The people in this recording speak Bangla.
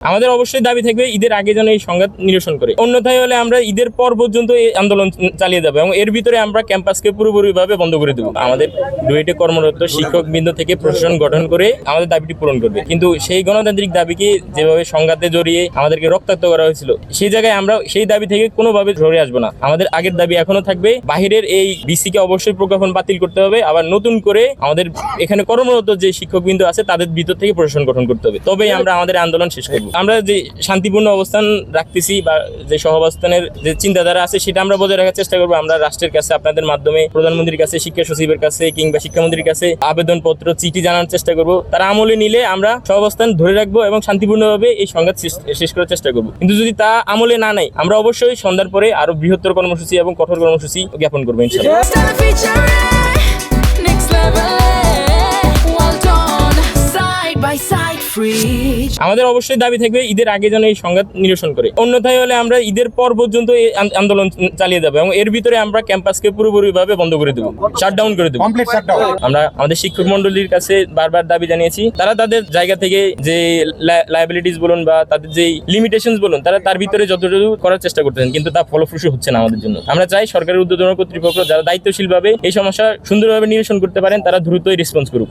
আমাদের অবশ্যই দাবি থাকবে ঈদের আগে যেন এই সংঘাত নিরসন করে, অন্যথায় হলে আমরা ঈদের পর পর্যন্ত এই আন্দোলন চালিয়ে যাবো এবং এর ভিতরে আমরা ক্যাম্পাসকে পুরোপুরিভাবে বন্ধ করে দেবো। আমাদের ডুয়েটে কর্মরত শিক্ষকবৃন্দ থেকে প্রশাসন গঠন করে আমাদের দাবিটি পূরণ করবে, কিন্তু সেই গণতান্ত্রিক দাবিকে যেভাবে সংঘাতে জড়িয়ে আমাদেরকে রক্তাক্ত করা হয়েছিল সেই জায়গায় আমরা সেই দাবি থেকে কোনোভাবে সরে আসবো না। আমাদের আগের দাবি এখনো থাকবে, বাহিরের এই বিসিকে অবশ্যই প্রজ্ঞাপন বাতিল করতে হবে, আবার নতুন করে আমাদের এখানে কর্মরত যে শিক্ষকবৃন্দ আছে তাদের ভিতর থেকে প্রশাসন গঠন করতে হবে, তবেই আমরা আমাদের আন্দোলন শেষ করবো। আমরা যে শান্তিপূর্ণ অবস্থান রাখতেছি বা যে সহাবস্থানের যে চিন্তাধারা আছে সেটা আমরা বজায় রাখার চেষ্টা করবো। আমরা রাষ্ট্রের কাছে আপনাদের মাধ্যমে প্রধানমন্ত্রীর কাছে, শিক্ষা সচিবের কাছে কিংবা শিক্ষামন্ত্রীর কাছে আবেদনপত্র চিঠি জানানোর চেষ্টা করবো। তারা আমলে নিলে আমরা সহাবস্থান ধরে রাখবো এবং শান্তিপূর্ণভাবে এই সংঘাত শেষ করার চেষ্টা করবো। কিন্তু যদি তা আমলে না নেয় আমরা অবশ্যই সন্ধ্যার পরে আরো বৃহত্তর কর্মসূচি এবং কঠোর কর্মসূচি জ্ঞাপন করবো ইনশাআল্লাহ। আমাদের অবশ্যই দাবি থাকবে ঈদের আগে যেন এই সংঘাত নিরসন করে, অন্যথায় হলে আমরা ঈদের পর পর্যন্ত এই আন্দোলন চালিয়ে যাবো এবং এর ভিতরে আমরা ক্যাম্পাসকে পুরোপুরিভাবে বন্ধ করে দেবো, শাটডাউন করে দেবো। আমরা আমাদের শিক্ষক মন্ডলীর কাছে বারবার দাবি জানিয়েছি, তারা তাদের জায়গা থেকে যে লায়াবিলিটিস বলুন বা তাদের যে লিমিটেশনস বলুন তারা তার ভিতরে যতটুকু করার চেষ্টা করতেছেন, কিন্তু তা ফলপ্রসূ হচ্ছে না আমাদের জন্য। আমরা চাই সরকারের ঊর্ধ্বতন কর্তৃপক্ষ যারা দায়িত্বশীলভাবে এই সমস্যা সুন্দরভাবে নিরসন করতে পারেন তারা দ্রুতই রেসপন্স করুক।